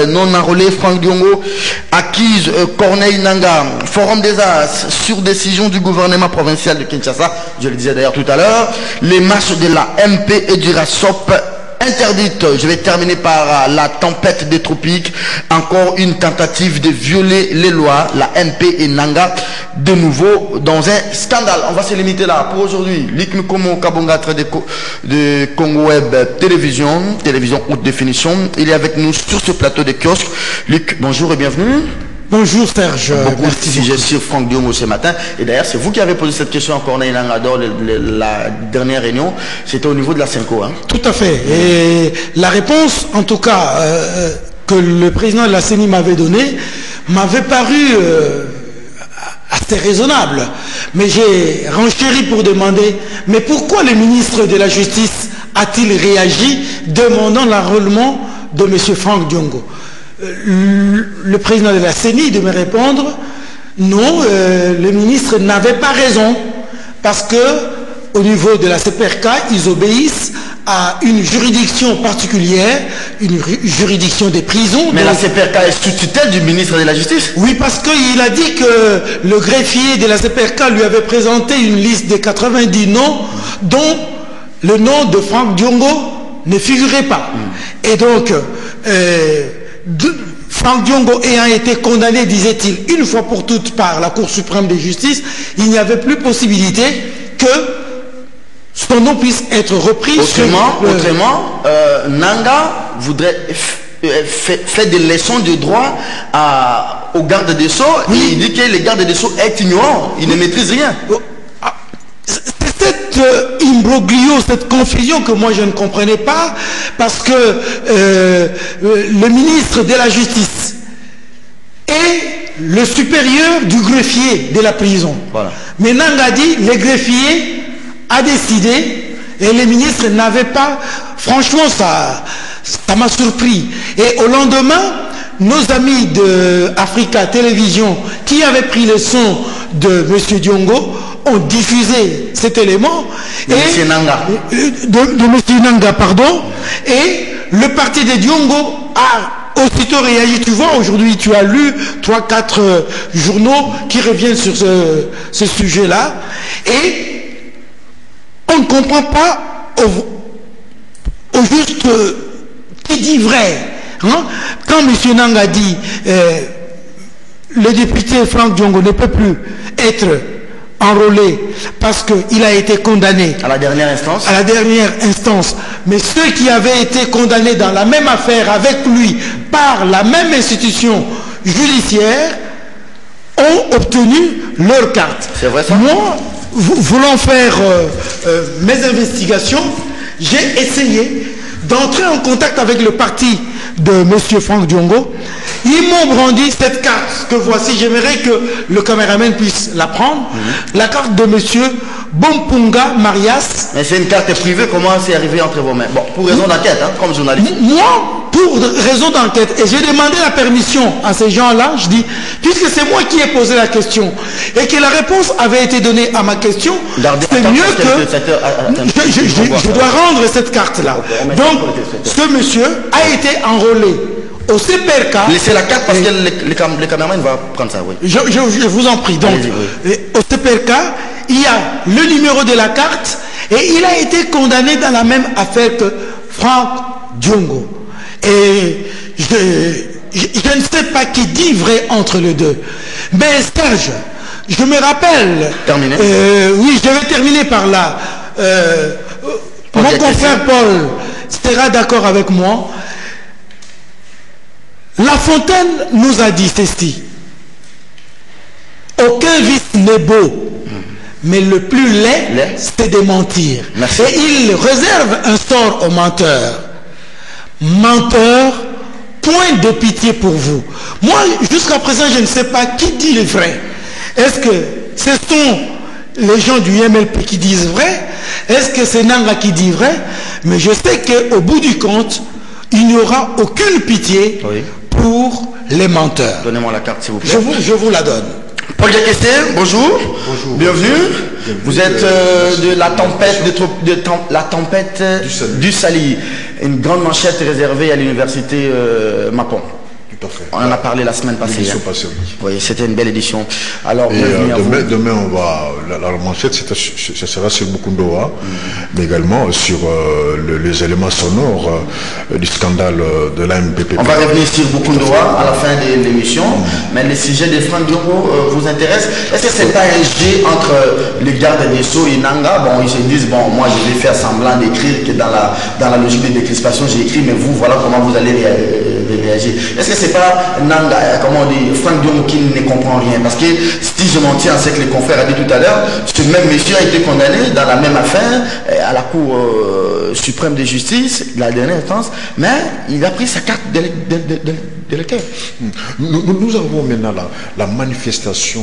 non enrôlé Franck Diongo, acquise Corneille Nangaa, Forum des As, sur décision du gouvernement provincial de Kinshasa, je le disais d'ailleurs tout à l'heure, les marches de la MP et du RASOP interdites. Je vais terminer par la tempête des tropiques, encore une tentative de violer les lois, la MP et Nangaa de nouveau dans un scandale. On va se limiter là pour aujourd'hui. Luc Nkomo Kabonga de Congo Web Télévision haute définition, il est avec nous sur ce plateau de kiosque. Luc, bonjour et bienvenue. Bonjour Serge. Beaucoup de sujets sur Franck Diongo ce matin. Et d'ailleurs, c'est vous qui avez posé cette question à Corneille Nangaa dans la dernière réunion. C'était au niveau de la Cinco. Hein. Tout à fait. Et la réponse, en tout cas, que le président de la CENI m'avait donnée, m'avait paru assez raisonnable. Mais j'ai renchéri pour demander, mais pourquoi le ministre de la Justice a-t-il réagi demandant l'enrôlement de M. Franck Diongo? Le président de la CENI de me répondre, non, le ministre n'avait pas raison, parce que au niveau de la CPRK, ils obéissent à une juridiction particulière, une juridiction des prisons. Mais la CPRK est sous tutelle du ministre de la Justice? Oui, parce qu'il a dit que le greffier de la CPRK lui avait présenté une liste de 90 noms, dont le nom de Franck Diongo ne figurait pas. Et donc, Franck Diongo ayant été condamné, disait-il, une fois pour toutes par la Cour suprême de justice, il n'y avait plus possibilité que son nom puisse être repris. Autrement, Nangaa voudrait faire des leçons de droit aux gardes des Sceaux. Oui. Et il dit que les gardes des Sceaux est ignorant, il ne maîtrise rien. C'est cet imbroglio, cette confusion que moi je ne comprenais pas, parce que le ministre de la Justice est le supérieur du greffier de la prison. Voilà. Mais Nangaa dit, le greffier a décidé et les ministres n'avaient pas... Franchement, ça m'a surpris. Et au lendemain, nos amis de Africa Télévision, qui avaient pris le son de M. Diongo, ont diffusé cet élément. De M. Nangaa. De M. Nangaa, pardon. Et le parti de Diongo a aussitôt réagi. Tu vois, aujourd'hui, tu as lu 3-4 journaux qui reviennent sur ce sujet-là. Et on ne comprend pas au juste qui dit vrai. Hein? Quand M. Nangaa dit le député Franck Diongo ne peut plus être enrôlé parce qu'il a été condamné à la dernière instance. À la dernière instance. Mais ceux qui avaient été condamnés dans la même affaire avec lui par la même institution judiciaire ont obtenu leur carte. C'est vrai ça? Moi, voulant faire mes investigations, j'ai essayé d'entrer en contact avec le parti de M. Franck Diongo. Ils m'ont brandi cette carte que voici. J'aimerais que le caméraman puisse la prendre. La carte de M. Bompunga Marias. Mais c'est une carte privée. Comment c'est arrivé entre vos mains? Bon, pour raison d'enquête, hein, comme journaliste. Moi, pour raison d'enquête. Et j'ai demandé la permission à ces gens-là. Je dis, puisque c'est moi qui ai posé la question et que la réponse avait été donnée à ma question, c'est mieux que... Je dois rendre cette carte-là. Donc, ce monsieur a été enrôlé au CPRK. Laissez la carte parce que le caméraman va prendre ça, oui. Je vous en prie. Donc, au CPRK, il y a le numéro de la carte et il a été condamné dans la même affaire que Franck Diongo. Et je ne sais pas qui dit vrai entre les deux. Mais Serge, je me rappelle... Terminé. Oui, je vais terminer par là. Mon confrère Paul sera d'accord avec moi. La Fontaine nous a dit ceci. Aucun vice n'est beau, mais le plus laid, c'est de mentir. Merci. Et il réserve un sort aux menteurs. Menteurs, point de pitié pour vous. Moi, jusqu'à présent, je ne sais pas qui dit le vrai. Est-ce que ce sont les gens du MLP qui disent vrai? Est-ce que c'est Nangaa qui dit vrai? Mais je sais qu'au bout du compte, il n'y aura aucune pitié pour les menteurs. Donnez-moi la carte, s'il vous plaît. Je vous la donne. Paul Diakessé, bonjour. Bonjour. Bienvenue. Vous êtes de la tempête, du Sali. Une grande manchette réservée à l'université Mapon. Tout à fait. On en a parlé la semaine passée. Oui, c'était une belle édition. Alors, demain, on va. La manchette, ce sera sur Mukundoa, mais également sur les éléments sonores du scandale de l'AMPP. On va revenir sur Mukundoa à la fin de l'émission, mais le sujet des Franck Diongo vous intéresse. Est-ce que c'est pas un jeu entre les gardes des Sceaux et Nanga? Bon, ils se disent, bon, moi je vais faire semblant d'écrire que dans la logique de décrispation, j'ai écrit, mais vous, voilà comment vous allez réagir. Est-ce que c'est pas Nanga, comment on dit, Franck Diongo qui ne comprend rien? Parce que si je m'en tiens à ce que le confrère a dit tout à l'heure, ce même monsieur a été condamné dans la même affaire à la Cour suprême de justice, la dernière instance, mais il a pris sa carte d'électeur. Nous avons maintenant la manifestation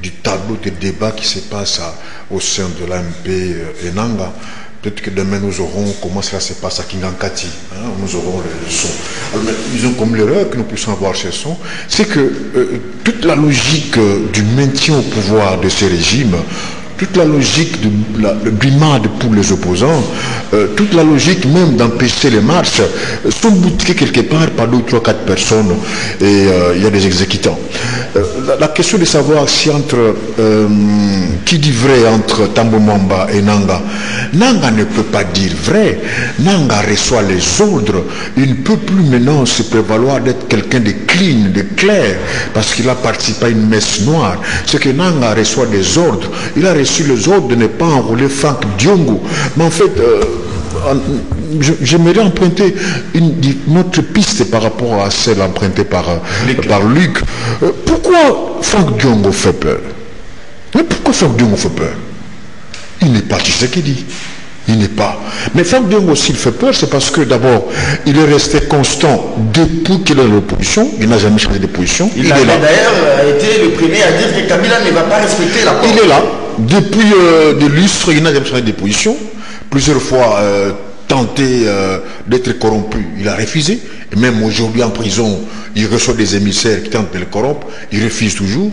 du tableau de débat qui se passe au sein de l'AMP et Nanga. Peut-être que demain nous aurons comment cela se passe à Kingankati. Nous aurons les leçons. Alors, disons comme l'erreur que nous puissions avoir chez son, c'est que toute la logique du maintien au pouvoir de ce régime, toute la logique de le brimade pour les opposants, toute la logique même d'empêcher les marches, sont boutiquées quelque part par 2, 3, 4 personnes et il y a des exécutants. La question de savoir si qui dit vrai entre Tambo Mamba et Nanga, Nanga ne peut pas dire vrai. Nanga reçoit les ordres. Il ne peut plus maintenant se prévaloir d'être quelqu'un de clean, de clair, parce qu'il a participé à une messe noire. C'est que Nanga reçoit des ordres. Il a reçu les ordres de ne pas enrôler Franck Diongo. Mais en fait, j'aimerais emprunter une autre piste par rapport à celle empruntée par Luc. Pourquoi Franck Diongo fait peur? Mais pourquoi Franck Diongo fait peur? Il n'est pas Tshisekedi. Il n'est pas. Mais Franck Diongo, s'il fait peur, c'est parce que d'abord, il est resté constant depuis qu'il est dans l'opposition. Il n'a jamais changé de position. Il a d'ailleurs été le premier à dire que Kabila ne va pas respecter la porte. Il est là. Depuis des lustres, il n'a jamais changé de position. Plusieurs fois tenté d'être corrompu. Il a refusé. Et même aujourd'hui en prison, il reçoit des émissaires qui tentent de le corrompre. Il refuse toujours.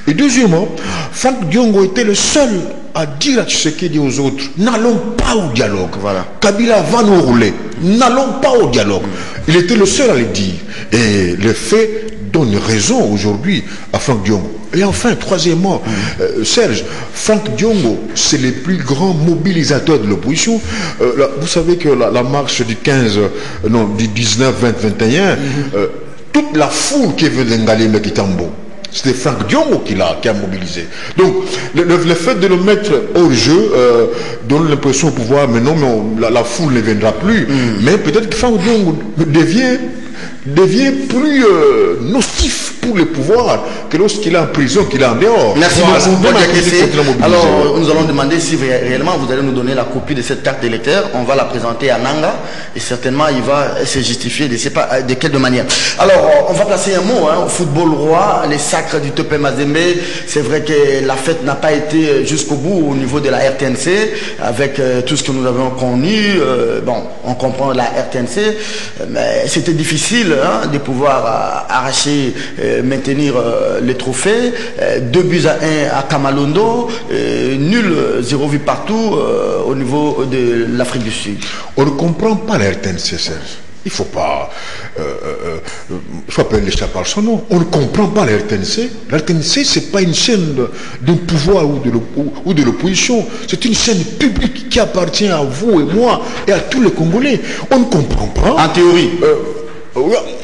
Et deuxièmement, Franck Diongo était le seul à dire à Tshisekedi aux autres, n'allons pas au dialogue. Voilà. Kabila va nous rouler. N'allons pas au dialogue. Il était le seul à le dire. Et le fait donne raison aujourd'hui à Franck Diongo. Et enfin, troisièmement, Serge, Franck Diongo, c'est le plus grand mobilisateur de l'opposition. Vous savez que la marche du 19, 20, 21, toute la foule qui veut d'Ngali Mekitambo, c'était Franck Diongo qui a mobilisé. Donc, le fait de le mettre hors jeu donne l'impression au pouvoir, mais non, mais la foule ne viendra plus. Mais peut-être que Franck Diongo devient plus nocif pour le pouvoir que lorsqu'il est en prison, qu'il est en dehors. Merci beaucoup. Alors, nous allons demander si réellement vous allez nous donner la copie de cette carte d'électeur. On va la présenter à Nanga et certainement il va se justifier de, pas, de quelle manière. Alors, on va placer un mot au football roi, les sacres du Topé Mazembe. C'est vrai que la fête n'a pas été jusqu'au bout au niveau de la RTNC avec tout ce que nous avons connu. Bon, on comprend la RTNC, mais c'était difficile de pouvoir arracher, maintenir les trophées. 2-1 à Kamalondo, nul, 0 but partout au niveau de l'Afrique du Sud. On ne comprend pas la RTNC, Serge. Il ne faut pas appeler les chats par son nom. On ne comprend pas la RTNC. La RTNC, ce n'est pas une chaîne d'un pouvoir ou de l'opposition. C'est une chaîne publique qui appartient à vous et moi et à tous les Congolais. On ne comprend pas. En théorie.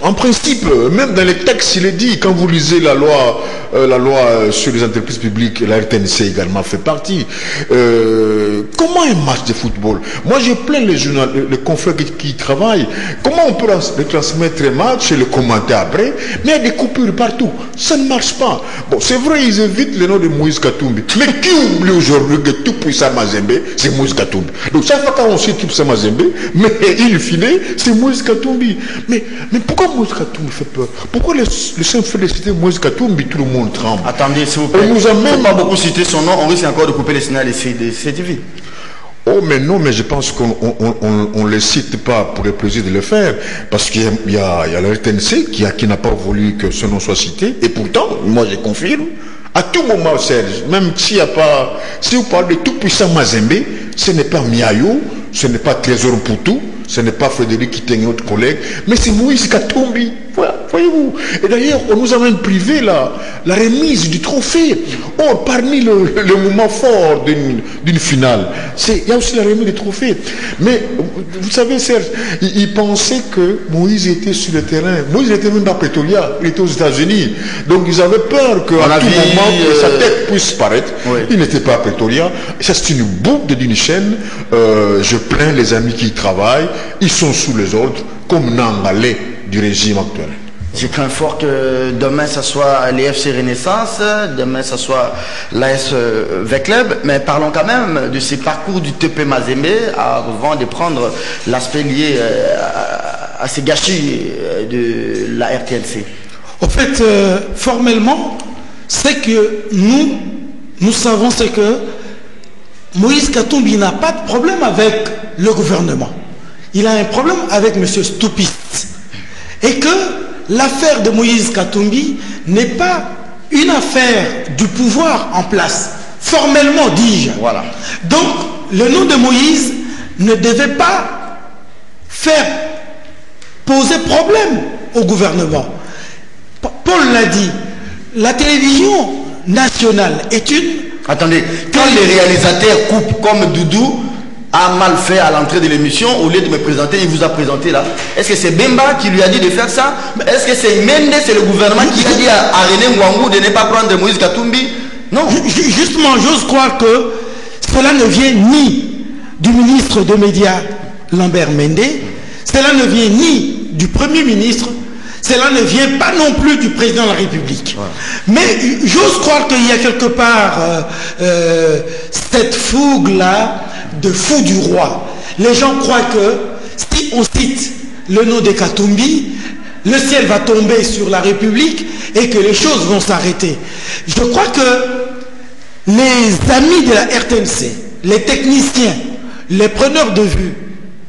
En principe, même dans les textes, il est dit, quand vous lisez la loi sur les entreprises publiques, la RTNC également fait partie. Comment un match de football? Moi, je plains les confrères qui travaillent. Comment on peut retransmettre un match et le commenter après? Mais il y a des coupures partout. Ça ne marche pas. Bon, c'est vrai, ils évitent le nom de Moïse Katumbi. Mais qui oublie aujourd'hui que tout puissant Mazembe, c'est Moïse Katumbi? Donc, chaque fois qu'on sait tout puissant Mazembe, mais in fine, c'est Moïse Katumbi. Mais pourquoi Moïse Katumbi fait peur? Pourquoi le simple fait de citer Moïse Katumbi, tout le monde tremble? Attendez, s'il vous plaît. On nous a même pas beaucoup cité son nom, on risque encore de couper les signaux de CTV. Oh, mais non, mais je pense qu'on ne le cite pas pour le plaisir de le faire, parce qu'il y a la RTNC qui n'a pas voulu que ce nom soit cité, et pourtant, moi je confirme, À tout moment, Serge, même s'il n'y a pas... Si vous parlez de tout-puissant Mazembe, ce n'est pas Miayo, ce n'est pas Trésor Mputu, ce n'est pas Frédéric Kiteng, notre collègue, mais c'est Moïse Katumbi. Voilà, voyez-vous. Et d'ailleurs, on nous a même privé la remise du trophée. Or, parmi le moment fort d'une finale, il y a aussi la remise du trophée. Mais, vous savez, Serge, ils pensaient que Moïse était sur le terrain. Moïse n'était même pas à Pretoria, il était aux États-Unis. Donc, ils avaient peur qu'à tout moment, que sa tête puisse paraître. Oui. Il n'était pas à Pretoria. Ça, c'est une boucle d'une chaîne. Je plains les amis qui y travaillent. Ils sont sous les ordres, comme Nangalais du régime actuel. Je crains fort que demain, ça soit l'EFC Renaissance, demain, ça soit l'AS V-Club, mais parlons quand même de ces parcours du TP Mazembe avant de prendre l'aspect lié à ces gâchis de la RTNC. En fait, formellement, c'est que nous savons c'est que Moïse Katumbi n'a pas de problème avec le gouvernement. Il a un problème avec M. Stoupiste. Et que l'affaire de Moïse Katumbi n'est pas une affaire du pouvoir en place. Formellement, dis-je. Voilà. Donc, le nom de Moïse ne devait pas faire poser problème au gouvernement. Paul l'a dit, la télévision nationale est une... Attendez, quand les réalisateurs coupent comme Doudou a mal fait à l'entrée de l'émission, au lieu de me présenter, il vous a présenté là. Est-ce que c'est Bemba qui lui a dit de faire ça? Est-ce que c'est Mendes, c'est le gouvernement qui a dit à René Mwangou de ne pas prendre Moïse Katumbi? Non. Justement, j'ose croire que cela ne vient ni du ministre des Médias, Lambert Mende, cela ne vient ni du Premier ministre, cela ne vient pas non plus du président de la République. Ouais. Mais j'ose croire qu'il y a quelque part cette fougue-là de fou du roi. Les gens croient que si on cite le nom de Katumbi, le ciel va tomber sur la République et que les choses vont s'arrêter. Je crois que les amis de la RTNC, les techniciens, les preneurs de vue,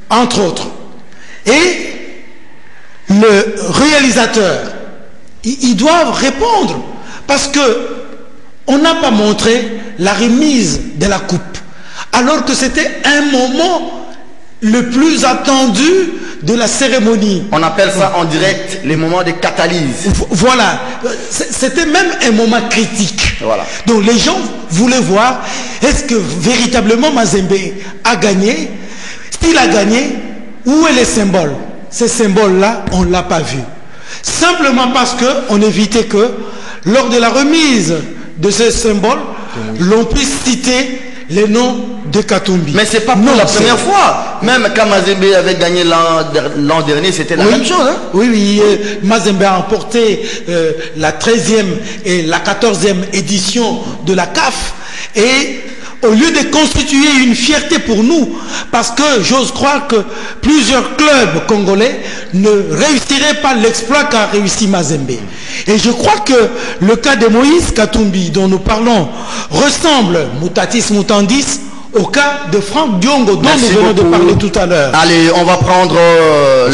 entre autres, et le réalisateur, ils doivent répondre parce que on n'a pas montré la remise de la coupe alors que c'était un moment le plus attendu de la cérémonie. On appelle ça en direct les moments de catalyse. Voilà, c'était même un moment critique. Voilà. Donc les gens voulaient voir est-ce que véritablement Mazembe a gagné. S'il a gagné, où est le symbole? Ces symboles-là, on ne l'a pas vu. Simplement parce qu'on évitait que, lors de la remise de ces symboles, l'on puisse citer les noms de Katumbi. Mais ce n'est pas pour la première fois. Même quand Mazembe avait gagné l'an dernier, c'était la même chose. Hein? Oui, Mazembe a emporté la 13e et la 14e édition de la CAF. Et au lieu de constituer une fierté pour nous, parce que j'ose croire que plusieurs clubs congolais ne réussiraient pas l'exploit qu'a réussi Mazembe. Et je crois que le cas de Moïse Katumbi dont nous parlons ressemble, mutatis mutandis, au cas de Franck Diongo dont nous venons de parler tout à l'heure. Allez, on va prendre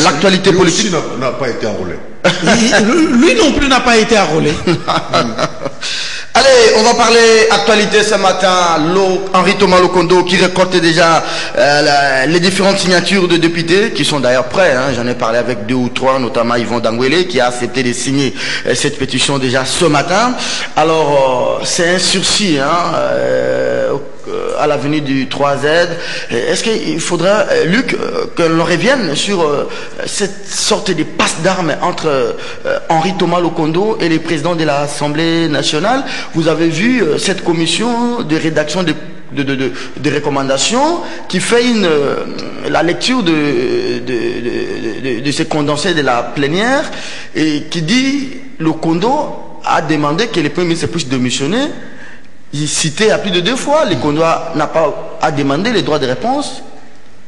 l'actualité politique. Lui n'a pas été enrôlé. Lui non plus n'a pas été enrôlé. Allez, on va parler actualité ce matin. Henri Thomas Lokondo qui récolte déjà les différentes signatures de députés qui sont d'ailleurs prêts. Hein. J'en ai parlé avec 2 ou 3, notamment Yvon Dangwele qui a accepté de signer cette pétition déjà ce matin. Alors, c'est un sursis à l'avenue du 3Z. Est-ce qu'il faudrait, Luc, que l'on revienne sur cette sorte de passe d'armes entre Henri Thomas Lokondo et les présidents de l'Assemblée nationale? Vous avez vu cette commission de rédaction de recommandations qui fait la lecture de ces condensés de la plénière et qui dit Lokondo a demandé que le Premier ministre puisse démissionner. Il citait à plus de 2 fois, le Kondo n'a pas à demander les droits de réponse,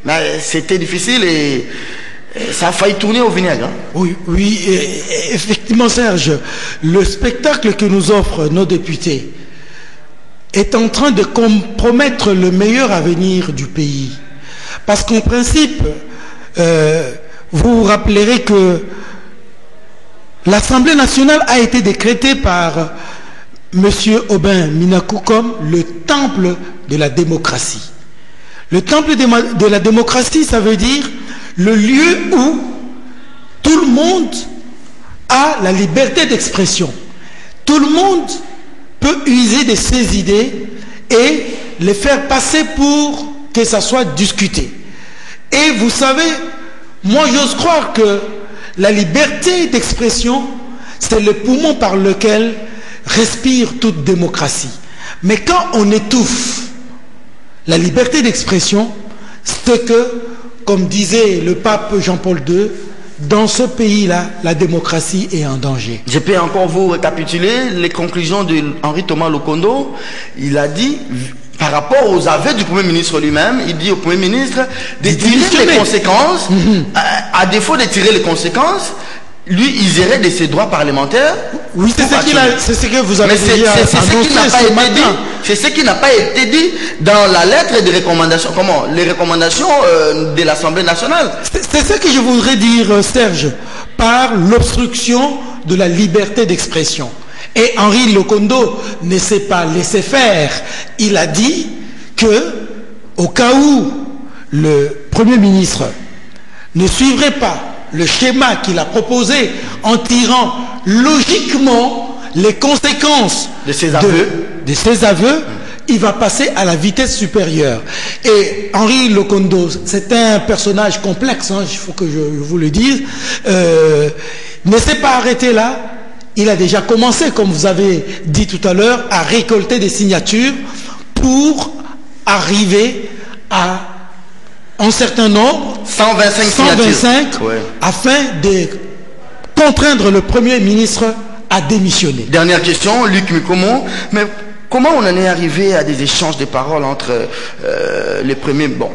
mais c'était difficile et ça a failli tourner au vinaigre. Hein. Oui, effectivement Serge, le spectacle que nous offrent nos députés est en train de compromettre le meilleur avenir du pays. Parce qu'en principe, vous vous rappellerez que l'Assemblée nationale a été décrétée par M. Aubin Minakou comme le temple de la démocratie. Le temple de la démocratie, ça veut dire le lieu où tout le monde a la liberté d'expression. Tout le monde peut user de ses idées et les faire passer pour que ça soit discuté. Et vous savez, moi j'ose croire que la liberté d'expression, c'est le poumon par lequel respire toute démocratie. Mais quand on étouffe la liberté d'expression, c'est que, comme disait le pape Jean-Paul II, dans ce pays-là, la démocratie est en danger. Je peux encore vous récapituler les conclusions de Henri Thomas Lokondo. Il a dit, par rapport aux aveux du Premier ministre lui-même, il dit au Premier ministre de tirer les conséquences. À défaut de tirer les conséquences, lui, il irait de ses droits parlementaires. Oui, c'est ce que vous avez dit. C'est ce qui n'a pas été dit dans la lettre de recommandation. Comment? Les recommandations de l'Assemblée nationale. C'est ce que je voudrais dire, Serge, par l'obstruction de la liberté d'expression. Et Henri Lokondo ne s'est pas laissé faire. Il a dit que, au cas où le Premier ministre ne suivrait pas le schéma qu'il a proposé en tirant logiquement les conséquences de ses aveux, il va passer à la vitesse supérieure. Et Henri Lokondo, c'est un personnage complexe, hein, il faut que je vous le dise, ne s'est pas arrêté là. Il a déjà commencé, comme vous avez dit tout à l'heure, à récolter des signatures pour arriver à un certain nombre, 125 ouais, afin de contraindre le Premier ministre à démissionner. Dernière question, Luc Mikomo, mais comment on en est arrivé à des échanges de paroles entre les premiers... Bon,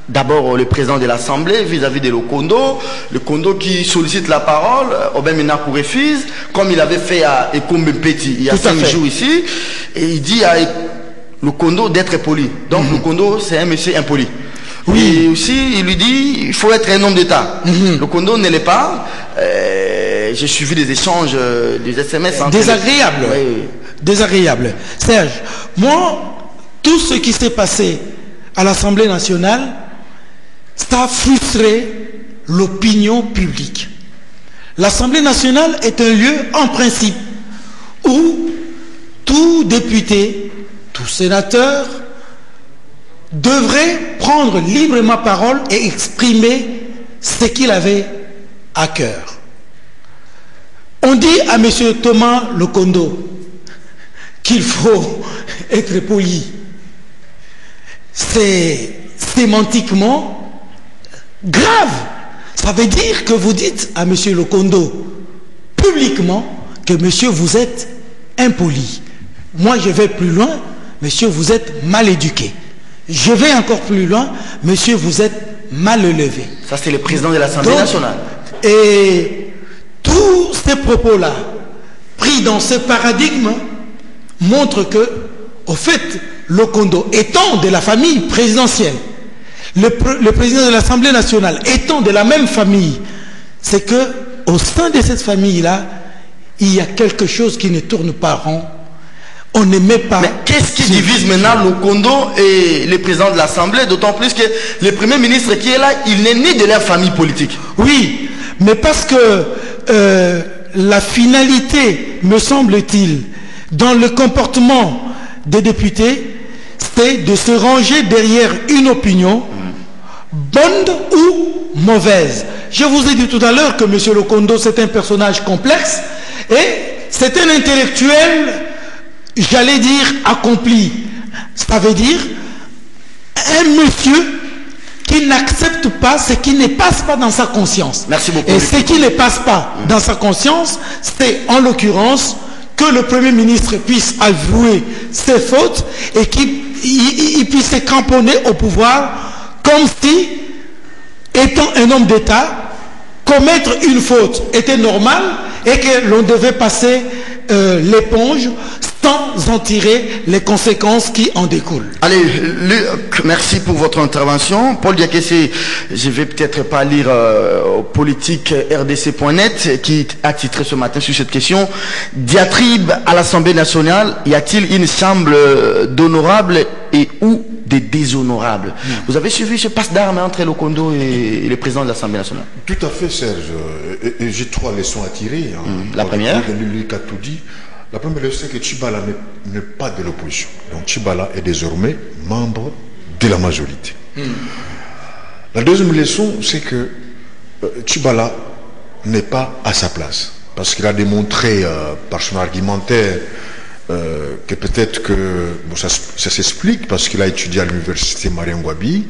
d'abord le président de l'Assemblée vis-à-vis de Lokondo, le Kondo qui sollicite la parole, Aubin Minakou refuse, comme il avait fait à Ekombe Petit il y a 5 jours ici, et il dit à Lokondo d'être poli. Donc Lokondo, c'est un monsieur impoli. Oui. Et aussi, il lui dit, il faut être un homme d'État. Lokondo ne l'est pas. J'ai suivi des échanges, des SMS. Désagréables. Oui. Désagréables. Serge, moi, tout ce qui s'est passé à l'Assemblée nationale, ça a frustré l'opinion publique. L'Assemblée nationale est un lieu, en principe, où tout député, tout sénateur, devrait prendre librement parole et exprimer ce qu'il avait à cœur. On dit à M. Thomas Lokondo qu'il faut être poli. C'est sémantiquement grave. Ça veut dire que vous dites à M. Lokondo publiquement que monsieur, vous êtes impoli. Moi, je vais plus loin. Monsieur, vous êtes mal éduqué. Je vais encore plus loin. Monsieur, vous êtes mal élevé. Ça, c'est le président de l'Assemblée nationale. Et tous ces propos-là, pris dans ce paradigme, montrent que, au fait, Lokondo étant de la famille présidentielle, le président de l'Assemblée nationale étant de la même famille, c'est que au sein de cette famille-là, il y a quelque chose qui ne tourne pas rond. On ne met pas... Mais qu'est-ce qui divise maintenant Lokondo et le président de l'Assemblée, d'autant plus que le Premier ministre qui est là, il n'est ni de leur famille politique. Oui, mais parce que la finalité, me semble-t-il, dans le comportement des députés, c'est de se ranger derrière une opinion, bonne ou mauvaise. Je vous ai dit tout à l'heure que M. Lokondo, c'est un personnage complexe et c'est un intellectuel, j'allais dire, accompli. Ça veut dire un monsieur qui n'accepte pas ce qui ne passe pas dans sa conscience. Merci beaucoup. Et ce qui ne passe pas dans sa conscience, c'est en l'occurrence que le Premier ministre puisse avouer ses fautes et qu'il puisse se cramponner au pouvoir comme si, étant un homme d'État, commettre une faute était normal et que l'on devait passer l'éponge sans en tirer les conséquences qui en découlent. Allez, Luc, merci pour votre intervention. Paul Diakessé, je vais peut-être pas lire politique rdc.net qui a titré ce matin sur cette question. Diatribe à l'Assemblée nationale, y a-t-il une chambre d'honorables et ou des déshonorables? Vous avez suivi ce passe d'armes entre Lokondo et le président de l'Assemblée nationale? Tout à fait, Serge. Et j'ai 3 leçons à tirer. La première? Luc a tout dit. La première leçon, c'est que Tchibala n'est pas de l'opposition. Donc Tchibala est désormais membre de la majorité. La deuxième leçon, c'est que Tchibala n'est pas à sa place. Parce qu'il a démontré par son argumentaire que peut-être que bon, ça s'explique parce qu'il a étudié à l'université Mariangwabi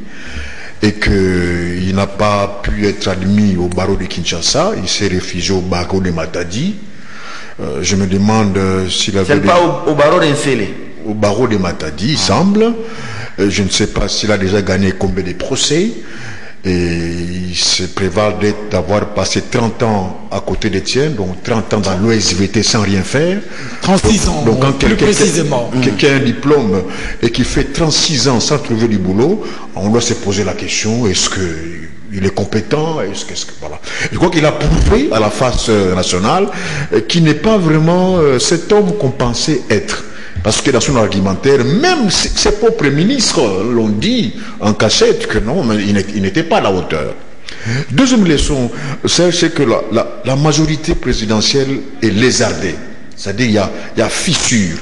et qu'il n'a pas pu être admis au barreau de Kinshasa. Il s'est réfugié au barreau de Matadi. Je me demande s'il avait... C'est pas au barreau d'Ensele. Au barreau de Matadi, il semble. Je ne sais pas s'il a déjà gagné combien de procès. Et il se prévale d'avoir passé 30 ans à côté d'Étienne, donc 30 ans dans l'OSVT sans rien faire. 36 ans, donc quand plus précisément. Quelqu'un a un diplôme et qui fait 36 ans sans trouver du boulot, on doit se poser la question, est-ce qu'il est compétent? Voilà. Je crois qu'il a prouvé à la face nationale qu'il n'est pas vraiment cet homme qu'on pensait être. Parce que dans son argumentaire, même ses propres ministres l'ont dit en cachette que non, mais il n'était pas à la hauteur. Deuxième leçon, c'est que la majorité présidentielle est lézardée. C'est-à-dire il y a fissure.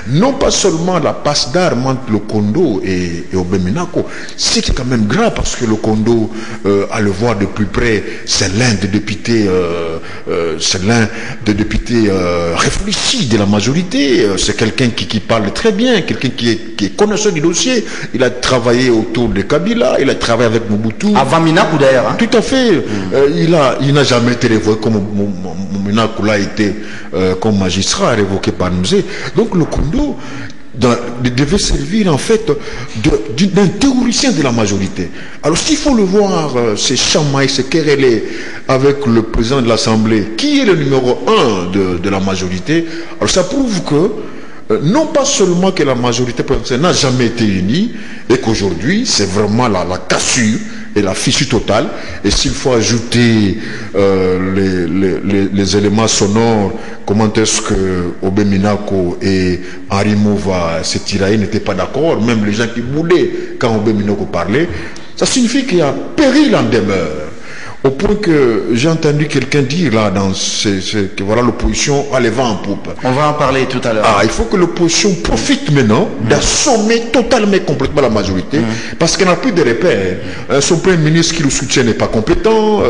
Non pas seulement la passe d'armes entre Lokondo et Obeminako, c'est quand même grave parce que Lokondo, à le voir de plus près, c'est l'un des députés, réfléchis de la majorité. C'est quelqu'un qui parle très bien, quelqu'un qui est connaisseur du dossier. Il a travaillé autour de Kabila, il a travaillé avec Mobutu. Avant Minakou d'ailleurs. Hein? Tout à fait. Il n'a jamais été révoqué comme Minakou l'a été comme magistrat révoqué par Mzé. Donc le Kondo devait servir en fait d'un théoricien de la majorité. Alors s'il faut le voir, ces chamailles, ces querellés avec le président de l'Assemblée, qui est le numéro 1 de la majorité, alors ça prouve que non pas seulement que la majorité présidentielle n'a jamais été unie, et qu'aujourd'hui c'est vraiment la cassure et la fissure totale. Et s'il faut ajouter les éléments sonores, comment est-ce que Obeminako et Henri Mouva, ces tirailleurs n'étaient pas d'accord, même les gens qui boulaient quand Obeminako parlait, ça signifie qu'il y a péril en demeure. Au point que j'ai entendu quelqu'un dire là, que voilà, l'opposition a les vents en poupe. On va en parler tout à l'heure. Il faut que l'opposition profite maintenant d'assommer totalement et complètement la majorité, parce qu'elle n'a plus de repères. Son premier ministre qui le soutient n'est pas compétent,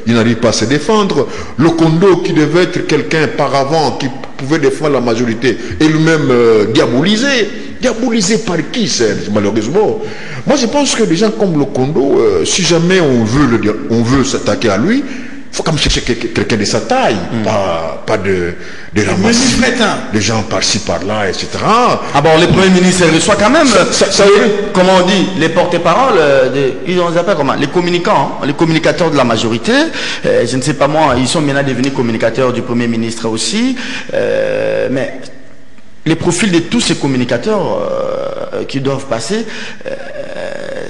il n'arrive pas à se défendre. Lokondo, qui devait être quelqu'un par avant, qui pouvait défendre la majorité, est lui-même diabolisé. Diabolisé par qui, malheureusement? Moi, je pense que des gens comme Lokondo, si jamais on veut s'attaquer à lui, il faut quand même chercher quelqu'un de sa taille, pas de ramasser des gens par-ci, par-là, etc. Ah bon, les premiers ministres reçoivent quand même, comment on dit, les porte-paroles, ils appellent comment? Les communicants, les communicateurs de la majorité. Je ne sais pas moi, ils sont maintenant devenus communicateurs du Premier ministre aussi. Mais les profils de tous ces communicateurs qui doivent passer,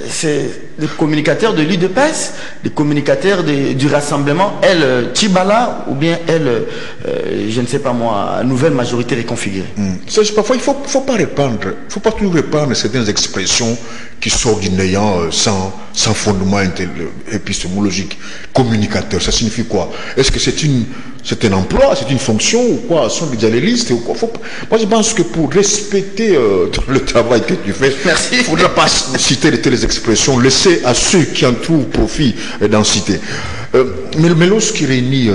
c'est les communicateurs de l'UDPS, les communicateurs du rassemblement, elle, Tchibala, ou bien elle, je ne sais pas moi, nouvelle majorité réconfigurée. Parfois, il ne faut pas répandre, il faut pas toujours répandre certaines expressions qui sortent du néant sans fondement épistémologique. Communicateur, ça signifie quoi? Est-ce que c'est un emploi, c'est une fonction ou quoi? Sont déjà les listes ou quoi? Moi, je pense que pour respecter le travail que tu fais, il ne faudra pas citer de telles expressions, laisser à ceux qui en trouvent profit d'en citer. Mais lorsqu'il réunit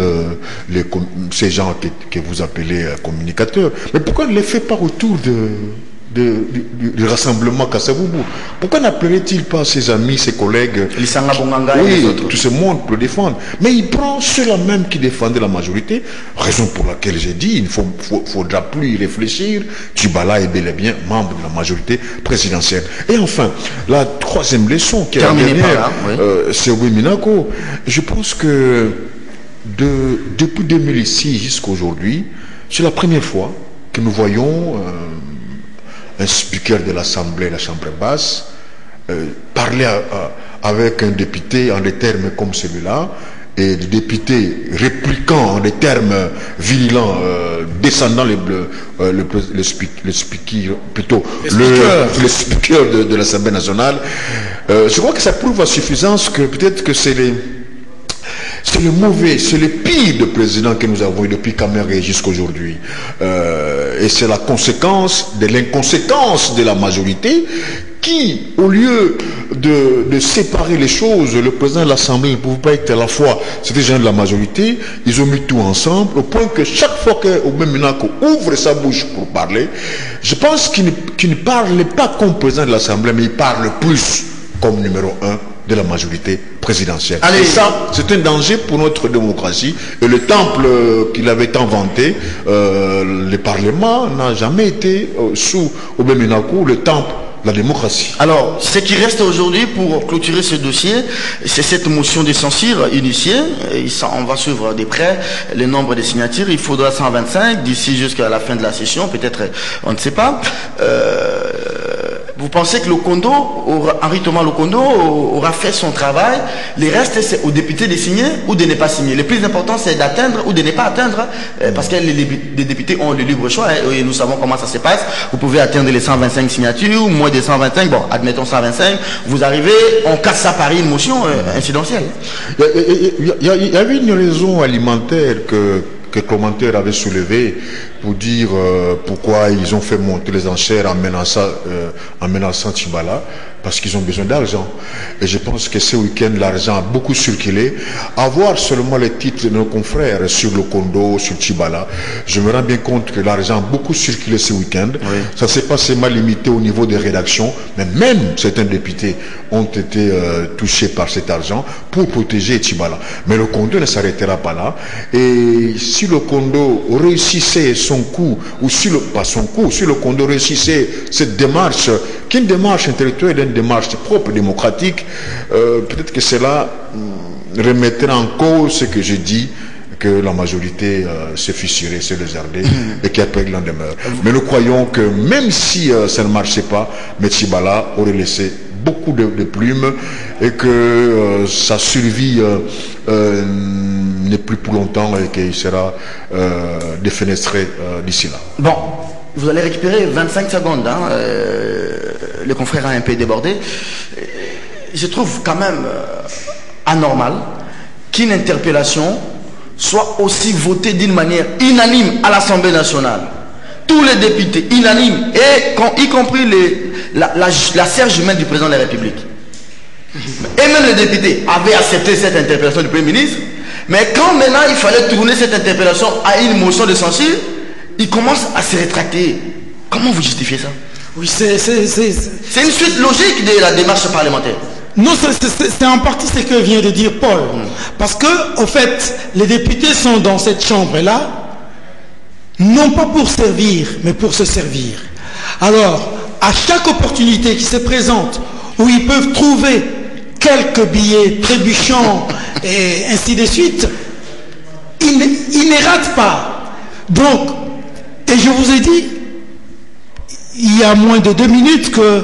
ces gens que vous appelez communicateurs, mais pourquoi ne les fait pas autour du rassemblement Kassavubu? Pourquoi n'appellerait-il pas ses amis, ses collègues, tout ce monde pour le défendre? Mais il prend ceux-là même qui défendaient la majorité, raison pour laquelle j'ai dit il ne faudra plus y réfléchir. Tchibala est bel et bien membre de la majorité présidentielle. Et enfin, la troisième leçon qui est la dernière, c'est Obeminako. Je pense que depuis 2006 jusqu'à aujourd'hui, c'est la première fois que nous voyons un speaker de l'Assemblée, la Chambre basse, parler avec un député en des termes comme celui-là, et le député répliquant en des termes virulents, descendant le speaker de l'Assemblée nationale. Je crois que ça prouve à suffisance que peut-être que c'est le pire de président que nous avons eu depuis Kamere jusqu'à aujourd'hui. Et c'est la conséquence de l'inconséquence de la majorité qui, au lieu de séparer les choses, le président de l'Assemblée ne pouvait pas être à la fois c'était gens de la majorité, ils ont mis tout ensemble, au point que chaque fois qu'Oubemina ouvre sa bouche pour parler, je pense qu'il ne parle pas comme président de l'Assemblée, mais il parle plus comme numéro 1 de la majorité présidentielle. Allez. Et ça, c'est un danger pour notre démocratie. Et le temple qu'il avait inventé, le Parlement n'a jamais été sous Oubemina-Kou, le temple la démocratie. Alors, ce qui reste aujourd'hui pour clôturer ce dossier, c'est cette motion de censure initiée. On va suivre de près le nombre de signatures. Il faudra 125 d'ici jusqu'à la fin de la session. Peut-être, on ne sait pas. Vous pensez que Henri Thomas Lokondo aura fait son travail? Le reste, c'est aux députés de signer ou de ne pas signer. Le plus important, c'est d'atteindre ou de ne pas atteindre, parce que les députés ont le libre choix, et nous savons comment ça se passe. Vous pouvez atteindre les 125 signatures, moins de 125, bon, admettons 125, vous arrivez, on casse ça par une motion incidentielle. Il y avait une raison alimentaire que commentaire avait soulevé pour dire pourquoi ils ont fait monter les enchères en menaçant Tchibala, parce qu'ils ont besoin d'argent. Et je pense que ce week-end, l'argent a beaucoup circulé. Avoir seulement les titres de nos confrères sur le Kondo, sur Tchibala, je me rends bien compte que l'argent a beaucoup circulé ce week-end. Oui. Ça ne s'est pas seulement limité au niveau des rédactions, mais même certains députés ont été touchés par cet argent pour protéger Tchibala. Mais le Kondo ne s'arrêtera pas là. Et si le Kondo réussissait son coup, ou si le Kondo réussissait cette démarche, qui est une démarche intellectuelle, une démarche propre, démocratique, peut-être que cela remettra en cause ce que j'ai dit, que la majorité s'est fissurée, s'est lézardée, et qu'il y a peu de demeure. Mais nous croyons que même si ça ne marchait pas, M. Tchibala aurait laissé beaucoup de plumes, et que sa survie n'est plus pour longtemps, et qu'il sera défenestré d'ici là. Bon, vous allez récupérer 25 secondes, hein, le confrère a un peu débordé. Je trouve quand même anormal qu'une interpellation soit aussi votée d'une manière unanime à l'Assemblée nationale. Tous les députés unanimes, et y compris la serge humaine du président de la République. Et même les députés avaient accepté cette interpellation du Premier ministre, mais quand maintenant il fallait tourner cette interpellation à une motion de censure, il commence à se rétracter. Comment vous justifiez ça? Oui, c'est une suite logique de la démarche parlementaire. Non, c'est en partie ce que vient de dire Paul. Parce que, au fait, les députés sont dans cette chambre-là, non pas pour servir, mais pour se servir. Alors, à chaque opportunité qui se présente, où ils peuvent trouver quelques billets trébuchants et ainsi de suite, ils ne ratent pas. Donc, et je vous ai dit, il y a moins de 2 minutes que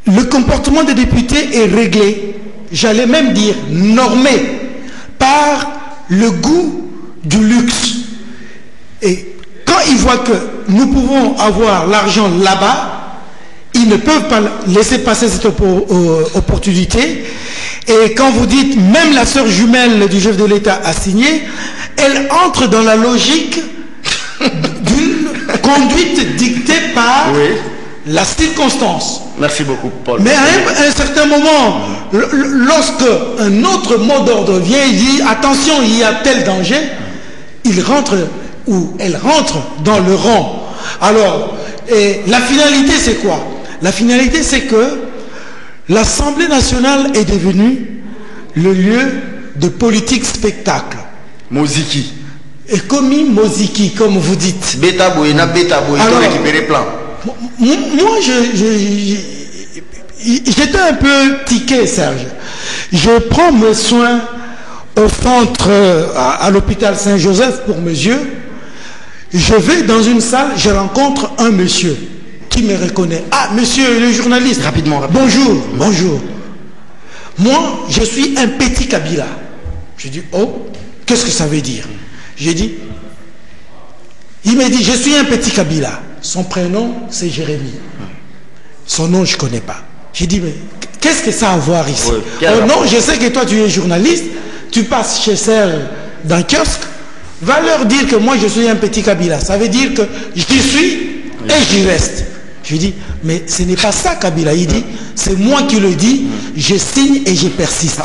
le comportement des députés est réglé, j'allais même dire normé, par le goût du luxe. Et quand ils voient que nous pouvons avoir l'argent là-bas, ils ne peuvent pas laisser passer cette opportunité. Et quand vous dites, même la sœur jumelle du chef de l'État a signé, elle entre dans la logique d'une conduite dictée par la circonstance. Merci beaucoup, Paul. Mais à un certain moment, lorsque un autre mot d'ordre vient, il dit attention, il y a tel danger, il rentre ou elle rentre dans le rang. Alors, la finalité c'est quoi? La finalité c'est que l'Assemblée nationale est devenue le lieu de politique spectacle. Moziki. Et commis Moziki, comme vous dites. Beta Boena, alors, récupérer plein. Moi, j'étais un peu tiqué, Serge. Je prends mes soins au centre, à l'hôpital Saint-Joseph pour mes yeux. Je vais dans une salle, je rencontre un monsieur qui me reconnaît. Ah, monsieur le journaliste. Rapidement. Bonjour, bonjour. Moi, je suis un petit Kabila. Je dis, oh, qu'est-ce que ça veut dire? J'ai dit, il m'a dit, je suis un petit Kabila. Son prénom, c'est Jérémy. Son nom, je ne connais pas. J'ai dit, mais qu'est-ce que ça a à voir ici? Oui, oh non, je sais que toi, tu es journaliste. Tu passes chez Serre dans le kiosque. Va leur dire que moi, je suis un petit Kabila. Ça veut dire que j'y suis et j'y reste. Je lui dis, mais ce n'est pas ça, Kabila. Il dit, c'est moi qui le dis, je signe et je persiste.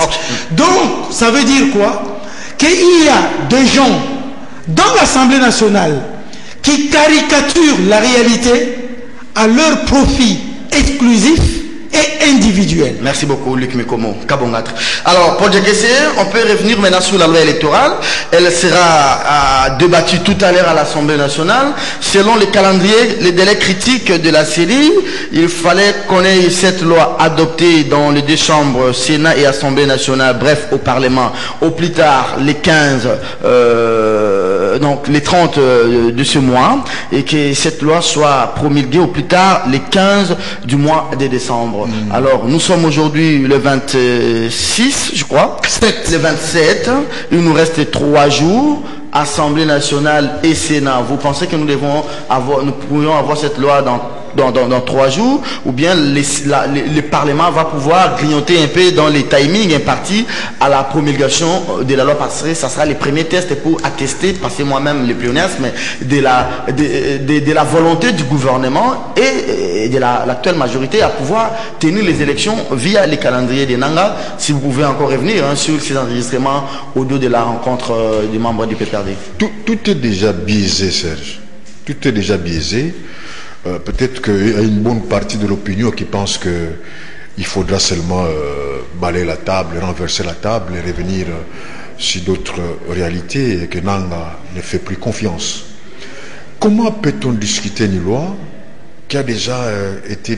Donc, ça veut dire quoi? Qu'il y a des gens dans l'Assemblée nationale qui caricaturent la réalité à leur profit exclusif et individuel. Merci beaucoup, Luc Mikomo, Kabongatre. Alors, pour Djekese, on peut revenir maintenant sur la loi électorale. Elle sera débattue tout à l'heure à l'Assemblée nationale. Selon le calendrier, les délais critiques de la série, il fallait qu'on ait cette loi adoptée dans les deux chambres, Sénat et Assemblée nationale, bref, au Parlement, au plus tard, les 15, donc les 30 de ce mois, et que cette loi soit promulguée au plus tard, les 15 du mois de décembre. Alors, nous sommes aujourd'hui le 26, je crois. Le 27. Il nous reste 3 jours. Assemblée nationale et Sénat. Vous pensez que nous pourrions avoir cette loi dans 3 jours, ou bien le Parlement va pouvoir grignoter un peu dans les timings impartis à la promulgation de la loi, parce que ça sera les premiers tests pour attester, passer moi-même les pléonasmes, mais de la volonté du gouvernement et de l'actuelle majorité à pouvoir tenir les élections via les calendriers des Nanga. Si vous pouvez encore revenir sur ces enregistrements au dos de la rencontre des membres du PPRD. Tout est déjà biaisé, Serge. Tout est déjà biaisé. Peut-être qu'il y a une bonne partie de l'opinion qui pense qu'il faudra seulement balayer la table, renverser la table et revenir sur d'autres réalités et que Nanga ne fait plus confiance. Comment peut-on discuter une loi qui a déjà été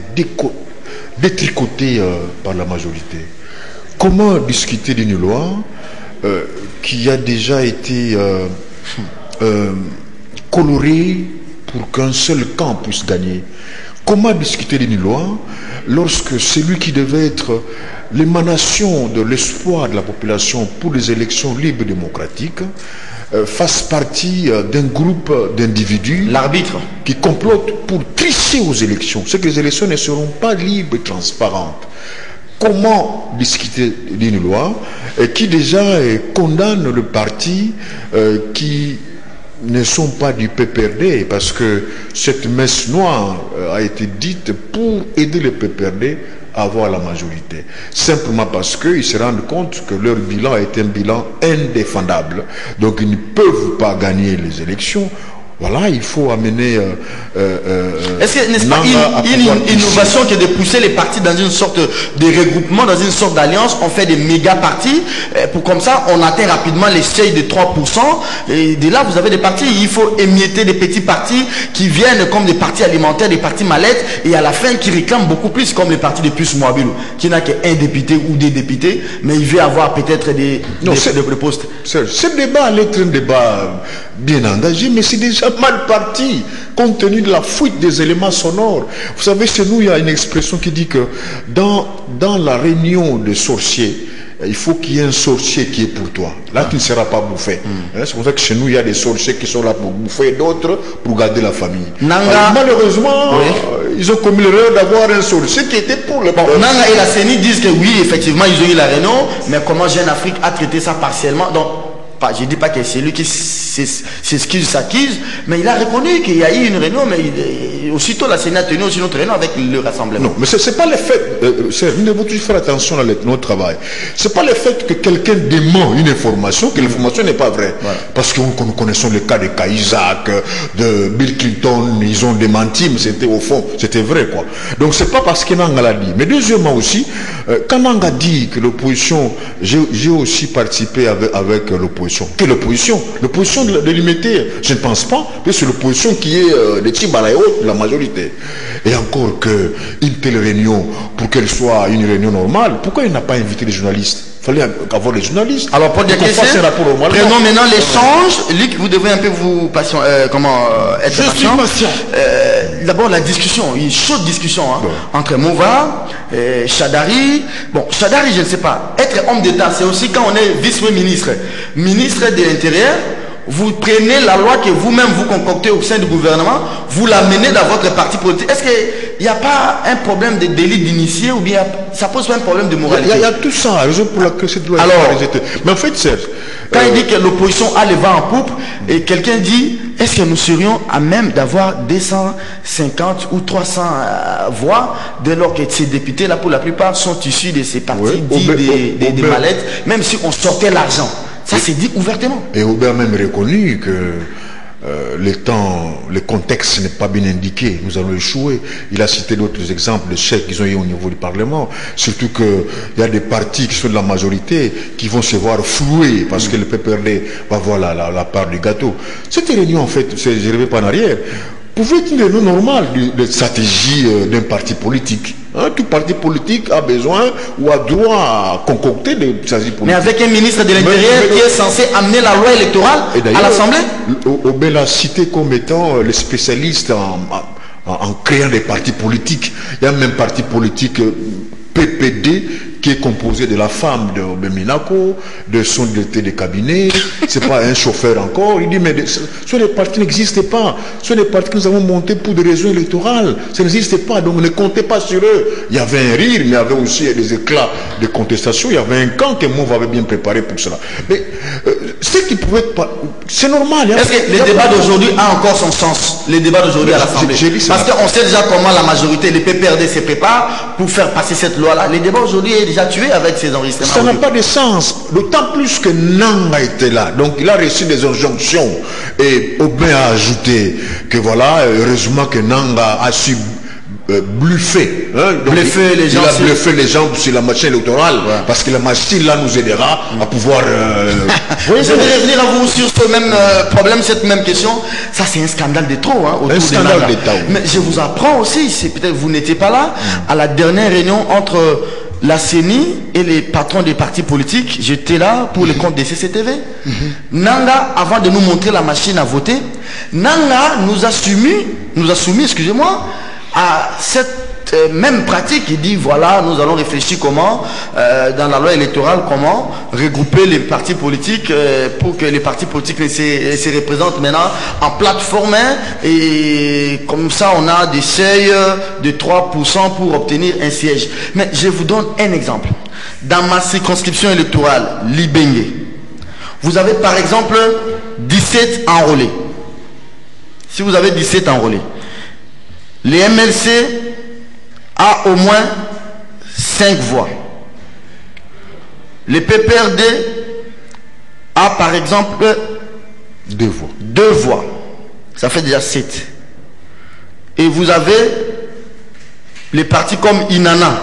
détricotée par la majorité? Comment discuter d'une loi qui a déjà été colorée pour qu'un seul camp puisse gagner? Comment discuter d'une loi lorsque celui qui devait être l'émanation de l'espoir de la population pour des élections libres et démocratiques fasse partie d'un groupe d'individus, l'arbitre, qui complotent pour tricher aux élections? C'est que les élections ne seront pas libres et transparentes. Comment discuter d'une loi qui déjà condamne le parti qui ne sont pas du PPRD, parce que cette messe noire a été dite pour aider le PPRD à avoir la majorité, simplement parce qu'ils se rendent compte que leur bilan est un bilan indéfendable, donc ils ne peuvent pas gagner les élections. Voilà, il faut amener... Est-ce que, n'est-ce pas, une innovation que de pousser les partis dans une sorte de regroupement, dans une sorte d'alliance? On fait des méga partis, pour comme ça, on atteint rapidement les seuils de 3%. Et de là, vous avez des partis, il faut émietter des petits partis qui viennent comme des partis alimentaires, des partis mallettes, et à la fin, qui réclament beaucoup plus, comme les partis de Puce Moabilou, qui n'a qu'un député ou des députés, mais il veut avoir peut-être des postes. Ce débat allait être un débat bien engagé, mais c'est déjà mal parti, compte tenu de la fuite des éléments sonores. Vous savez, chez nous, il y a une expression qui dit que dans la réunion de sorciers, il faut qu'il y ait un sorcier qui est pour toi. Là, tu ne seras pas bouffé. C'est pour ça que chez nous, il y a des sorciers qui sont là pour bouffer, d'autres pour garder la famille. Alors, malheureusement, ils ont commis l'erreur d'avoir un sorcier qui était pour le peuple. Nanga et la CENI disent que oui, effectivement, ils ont eu la réunion, mais comment Jeune Afrique a traité ça partiellement? Donc, je ne dis pas que c'est lui qui s'accuse, mais il a reconnu qu'il y a eu une réunion, mais aussitôt la CENI a tenu aussi notre réunion avec le rassemblement. Non, mais ce n'est pas le fait, nous devons toujours faire attention à notre travail. Ce n'est pas le fait que quelqu'un dément une information, que l'information n'est pas vraie. Voilà. Parce que nous connaissons le cas de Isaac, de Bill Clinton, ils ont démenti, mais c'était au fond, c'était vrai, quoi. Donc ce n'est pas parce que Nanga l'a dit. Mais deuxièmement aussi, quand Nanga dit que l'opposition, j'ai aussi participé avec l'opposition. Quelle opposition? L'opposition de l'unité, je ne pense pas, mais c'est l'opposition qui est de Tibalayo, de la majorité. Et encore qu'une telle réunion, pour qu'elle soit une réunion normale, pourquoi il n'a pas invité les journalistes? fallait avoir les journalistes. Alors pour dire que prenons maintenant l'échange. Luc, vous devez un peu vous patient, être patient. D'abord la discussion, une chaude discussion entre Mova, Chadari. Bon, Chadari, je ne sais pas. Être homme d'État, c'est aussi quand on est vice-ministre, ministre de l'Intérieur. Vous prenez la loi que vous-même vous concoctez au sein du gouvernement, vous l'amenez dans votre parti politique. Est-ce qu'il n'y a pas un problème de délit d'initié ou bien ça pose pas un problème de moralité? Il y a tout ça, raison pour laquelle cette loi est rejetée. Mais en fait, Serge, quand il dit que l'opposition a le vent en poupe et quelqu'un dit est-ce que nous serions à même d'avoir 250 ou 300 voix dès lors que ces députés-là, pour la plupart, sont issus de ces partis des mallettes, même si on sortait l'argent. Ça s'est dit ouvertement. Et Aubert a même reconnu que le contexte n'est pas bien indiqué. Nous allons échouer. Il a cité d'autres exemples de chèques qu'ils ont eu au niveau du Parlement. Surtout qu'il y a des partis qui sont de la majorité qui vont se voir floués parce que le PPRD va voir la part du gâteau. Cette réunion, en fait, je ne reviens pas en arrière. Pouvait-il être normal de stratégie d'un parti politique? Tout parti politique a besoin ou a droit à concocter des stratégies politiques. Mais avec un ministre de l'Intérieur qui est censé amener la loi électorale à l'Assemblée? Aubert l'a cité comme étant le spécialiste en créant des partis politiques. Il y a même parti politique PPD qui est composé de la femme de Minako, de son directeur de cabinet, c'est pas un chauffeur encore. Il dit mais ce les partis n'existent pas, ce les partis que nous avons montés pour des raisons électorales, ça n'existe pas, donc ne comptez pas sur eux. Il y avait un rire, mais il y avait aussi des éclats de contestation, il y avait un camp que Mouv avait bien préparé pour cela. Mais ce qui pouvait être c'est normal. Est-ce que le débat d'aujourd'hui a encore son sens, les débats d'aujourd'hui à l'Assemblée? Parce qu'on sait déjà comment la majorité, les PPRD se préparent pour faire passer cette loi-là. Les débats aujourd'hui est déjà tué avec ces enregistrements. Ça n'a pas de sens, d'autant plus que Nanga était là. Donc il a reçu des injonctions. Et Aubin a ajouté que voilà, heureusement que Nanga a su bluffer. Bluffer les gens. Il a bluffé les gens sur la machine électorale. Parce que la machine là nous aidera à pouvoir... Je vais revenir à vous sur ce même problème, cette même question. Ça c'est un scandale de trop. Un scandale d'État. Mais je vous apprends aussi, c'est peut-être vous n'étiez pas là, à la dernière réunion entre la CENI et les patrons des partis politiques, j'étais là pour le compte des CCTV. Nanga, avant de nous montrer la machine à voter, Nanga nous a soumis, excusez-moi, à cette même pratique. Il dit voilà, nous allons réfléchir comment, dans la loi électorale, comment regrouper les partis politiques pour que les partis politiques se représentent maintenant en plateforme, et comme ça on a des seuils de 3% pour obtenir un siège. Mais je vous donne un exemple. Dans ma circonscription électorale, Libenge, vous avez par exemple 17 enrôlés. Si vous avez 17 enrôlés, les MLC a au moins 5 voix. Le PPRD a par exemple 2 voix. 2 voix. Ça fait déjà 7. Et vous avez les partis comme Inana,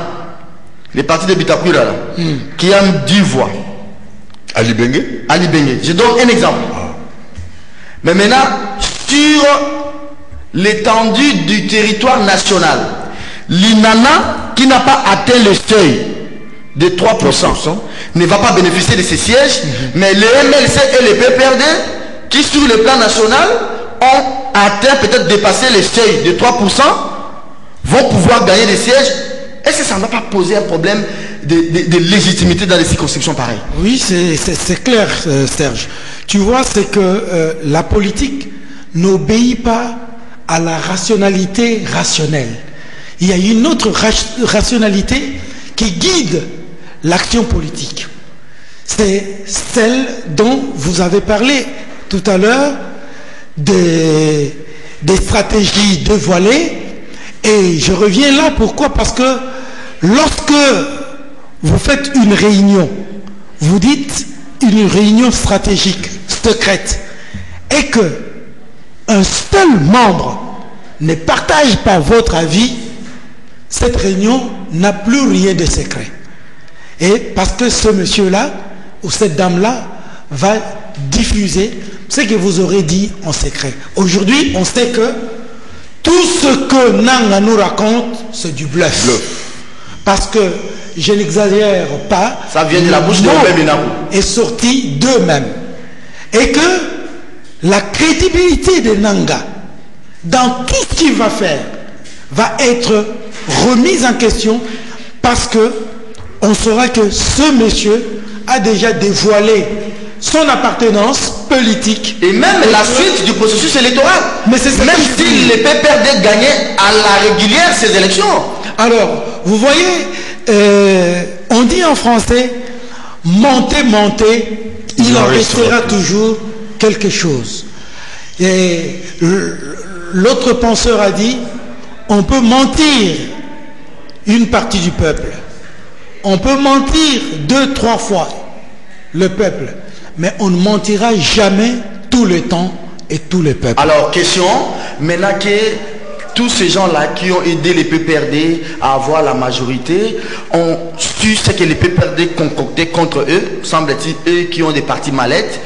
les partis de Bitakura, qui ont 10 voix. Ali Bengue. Je donne un exemple. Mais maintenant, sur l'étendue du territoire national, l'Inana, qui n'a pas atteint le seuil de 3%, ne va pas bénéficier de ces sièges, mais les MLC et les PPRD, qui sur le plan national ont atteint, peut-être dépassé le seuil de 3%, vont pouvoir gagner des sièges. Est-ce que ça ne va pas poser un problème de légitimité dans les circonscriptions pareilles? Oui, c'est clair, Serge. Tu vois, c'est que la politique n'obéit pas à la rationalité rationnelle. Il y a une autre rationalité qui guide l'action politique. C'est celle dont vous avez parlé tout à l'heure, des stratégies dévoilées. Et je reviens là, pourquoi? Parce que lorsque vous faites une réunion, vous dites une réunion stratégique, secrète, et que un seul membre ne partage pas votre avis, cette réunion n'a plus rien de secret. Et parce que ce monsieur-là, ou cette dame-là, va diffuser ce que vous aurez dit en secret. Aujourd'hui, on sait que tout ce que Nanga nous raconte, c'est du bluff. Parce que, je n'exagère pas, ça vient de la bouche de Obemina est sorti d'eux-mêmes. Et que la crédibilité de Nanga, dans tout ce qu'il va faire, va être remise en question parce que on saura que ce monsieur a déjà dévoilé son appartenance politique. Et même la suite du processus électoral. Mais c'est ça. Même si les PPRD gagnaient à la régulière ces élections. Alors, vous voyez, on dit en français, monter, monter, il en restera toujours quelque chose. Et l'autre penseur a dit, on peut mentir une partie du peuple. On peut mentir 2-3 fois le peuple. Mais on ne mentira jamais tout le temps et tout le peuple. Alors, question, maintenant que tous ces gens-là qui ont aidé les PPRD à avoir la majorité ont su ce que les PPRD concoctaient contre eux, semble-t-il, eux qui ont des partis mallettes.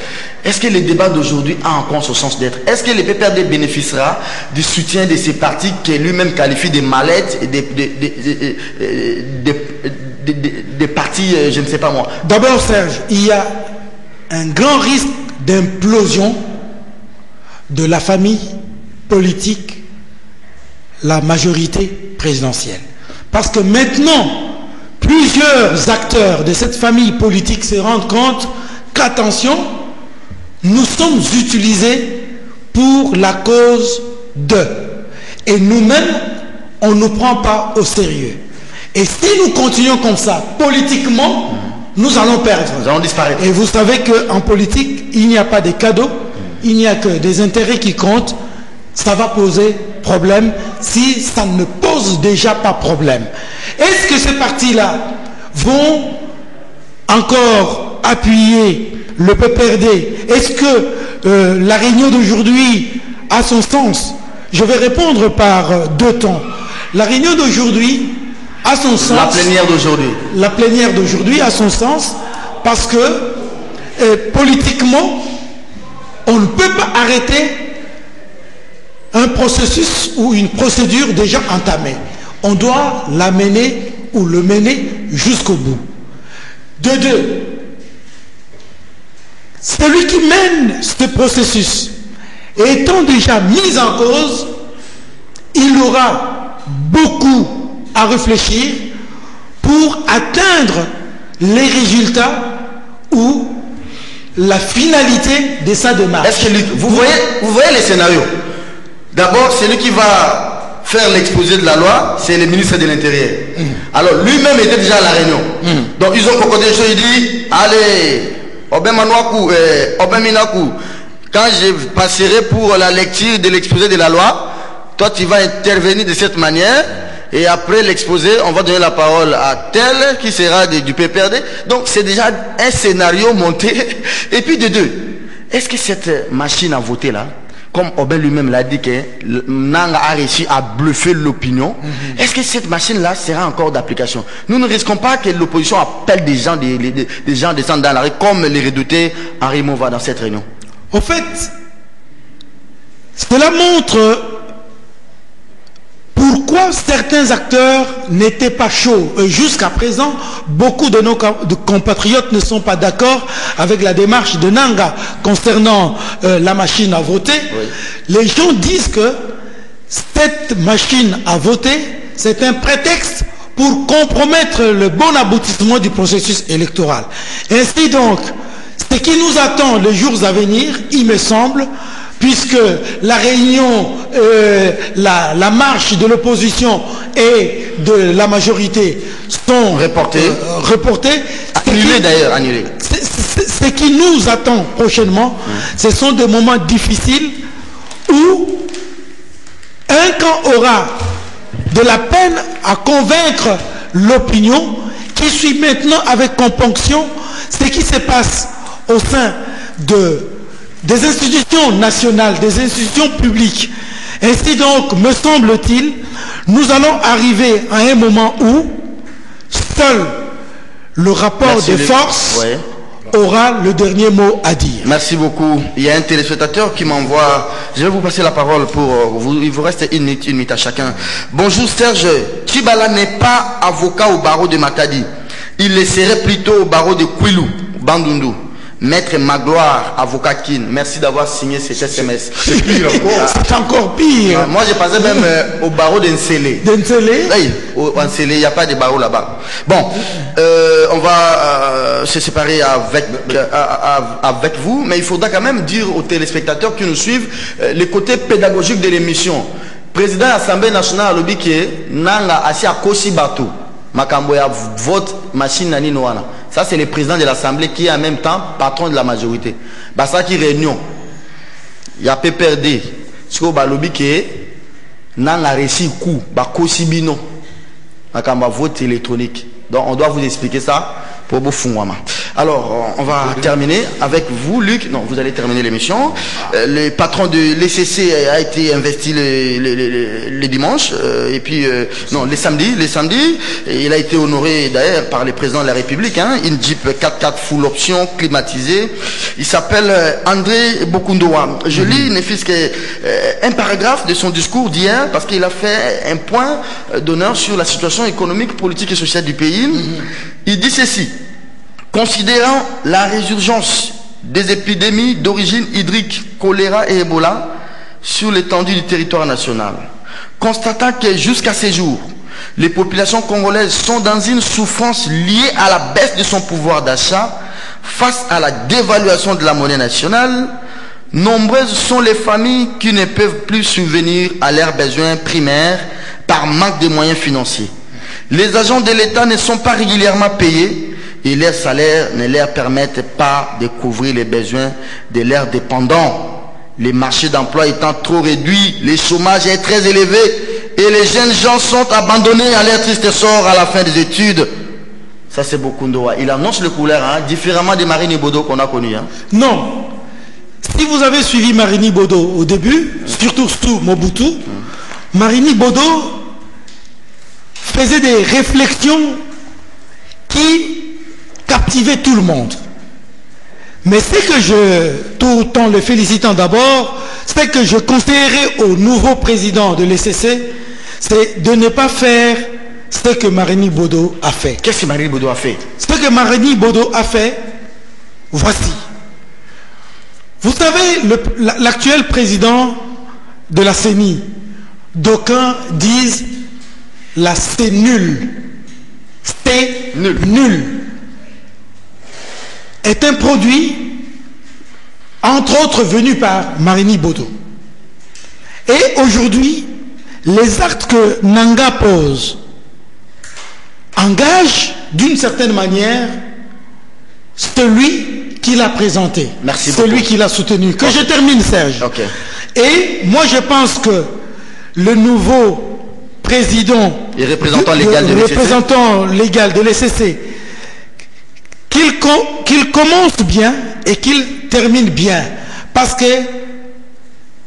Est-ce que le débat d'aujourd'hui a encore son sens d'être? Est-ce que le PPRD bénéficiera du soutien de ces partis qui lui-même qualifie des mallettes et des partis, je ne sais pas moi? D'abord, Serge, il y a un grand risque d'implosion de la famille politique, la majorité présidentielle. Parce que maintenant, plusieurs acteurs de cette famille politique se rendent compte qu'attention, nous sommes utilisés pour la cause d'eux. Et nous-mêmes, on ne nous prend pas au sérieux. Et si nous continuons comme ça, politiquement, nous allons perdre. Nous allons disparaître. Et vous savez qu'en politique, il n'y a pas de cadeaux, il n'y a que des intérêts qui comptent. Ça va poser problème si ça ne pose déjà pas problème. Est-ce que ces partis-là vont encore appuyer le PPRD? Est-ce que la réunion d'aujourd'hui a son sens? Je vais répondre par deux temps. La réunion d'aujourd'hui a son sens. La plénière d'aujourd'hui. La plénière d'aujourd'hui a son sens parce que politiquement, on ne peut pas arrêter un processus ou une procédure déjà entamée. On doit la mener ou le mener jusqu'au bout. De deux, celui qui mène ce processus étant déjà mis en cause, il aura beaucoup à réfléchir pour atteindre les résultats ou la finalité de sa démarche. Est-ce que vous voyez les scénarios? D'abord, celui qui va faire l'exposé de la loi, c'est le ministre de l'Intérieur. Alors, lui-même était déjà à la réunion. Donc, ils ont concordé des choses. Il dit, allez, Obeminaku, quand je passerai pour la lecture de l'exposé de la loi, toi, tu vas intervenir de cette manière. Et après l'exposé, on va donner la parole à tel qui sera du PPRD. Donc, c'est déjà un scénario monté. Et puis, de deux, est-ce que cette machine à voter là, comme Oben lui-même l'a dit, que Nanga a réussi à bluffer l'opinion, est-ce que cette machine-là sera encore d'application? Nous ne risquons pas que l'opposition appelle des gens descendent dans la rue, comme les redoutés Henri Mova dans cette réunion. En fait, cela montre pourquoi certains acteurs n'étaient pas chauds. Jusqu'à présent, beaucoup de nos compatriotes ne sont pas d'accord avec la démarche de Nanga concernant la machine à voter. Oui. Les gens disent que cette machine à voter, c'est un prétexte pour compromettre le bon aboutissement du processus électoral. Ainsi donc, ce qui nous attend les jours à venir, il me semble, puisque la réunion, la marche de l'opposition et de la majorité sont reportées. Annulées d'ailleurs, annulées. Ce qui nous attend prochainement, ce sont des moments difficiles où un camp aura de la peine à convaincre l'opinion qui suit maintenant avec compunction ce qui se passe au sein des institutions nationales, des institutions publiques. Ainsi donc, me semble-t-il, nous allons arriver à un moment où seul le rapport des forces aura le dernier mot à dire. Merci beaucoup. Il y a un téléspectateur qui m'envoie. Je vais vous passer la parole pour vous. Il vous reste une minute à chacun. Bonjour Serge. Tchibala n'est pas avocat au barreau de Matadi. Il le serait plutôt au barreau de Kouilou, Bandundu. Maître Magloire, avocat Kin, merci d'avoir signé cet SMS. C'est pire encore. C'est encore pire. Moi, j'ai passé même au barreau d'Ensélé. D'Ensélé? Oui, au Ensélé, il n'y a pas de barreau là-bas. Bon, on va se séparer avec vous, mais il faudra quand même dire aux téléspectateurs qui nous suivent les côtés pédagogiques de l'émission. Président de l'Assemblée nationale, Lobiki, Nanga Asia Kosi Bato, Makamboya vote machine Nani Noana. Ça, c'est le président de l'Assemblée qui est en même temps patron de la majorité. Bah, ça qui réunion. Il y a PPRD. Ce que balobi qui n'a pas réussi coup. Bah, Kosibino. Makamba vote électronique. Donc, on doit vous expliquer ça pour vous fouama. Alors, on va terminer avec vous, Luc. Non, vous allez terminer l'émission. Le patron de l'ECC a été investi les dimanches. Et puis, non, les samedis. Et il a été honoré d'ailleurs par le président de la République. Hein, une Jeep 4x4 full option climatisée. Il s'appelle André Bokundoa. Je lis, ne fût-ce qu'un paragraphe de son discours d'hier, parce qu'il a fait un point d'honneur sur la situation économique, politique et sociale du pays. Il dit ceci. Considérant la résurgence des épidémies d'origine hydrique, choléra et Ebola sur l'étendue du territoire national, constatant que jusqu'à ces jours, les populations congolaises sont dans une souffrance liée à la baisse de son pouvoir d'achat face à la dévaluation de la monnaie nationale, nombreuses sont les familles qui ne peuvent plus subvenir à leurs besoins primaires par manque de moyens financiers. Les agents de l'État ne sont pas régulièrement payés et leurs salaires ne leur permettent pas de couvrir les besoins de leurs dépendants. Les marchés d'emploi étant trop réduits, le chômage est très élevé et les jeunes gens sont abandonnés à leur triste sort à la fin des études. Ça, c'est Bokundoa. Il annonce le couleur, hein, différemment de Marini Bodo qu'on a connu. Hein. Non. Si vous avez suivi Marini Bodo au début, surtout sous Mobutu, Marini Bodo faisait des réflexions qui captivaient tout le monde. Mais c'est que tout en le félicitant d'abord, c'est que je conseillerais au nouveau président de l'ECC, c'est de ne pas faire ce que Marini Bodo a fait. Qu'est-ce que Marini Bodo a fait? Ce que Marini Bodo a fait, voici. Vous savez, l'actuel président de la CENI, d'aucuns disent la c'est nul. C'est nul. Est un produit, entre autres, venu par Marini Bodo. Et aujourd'hui, les actes que Nanga pose engagent d'une certaine manière celui qui l'a présenté, celui qui l'a soutenu. Que je termine, Serge. Okay. Et moi, je pense que le nouveau président et représentant légal de l'ECC, qu'il commence bien et qu'il termine bien, parce que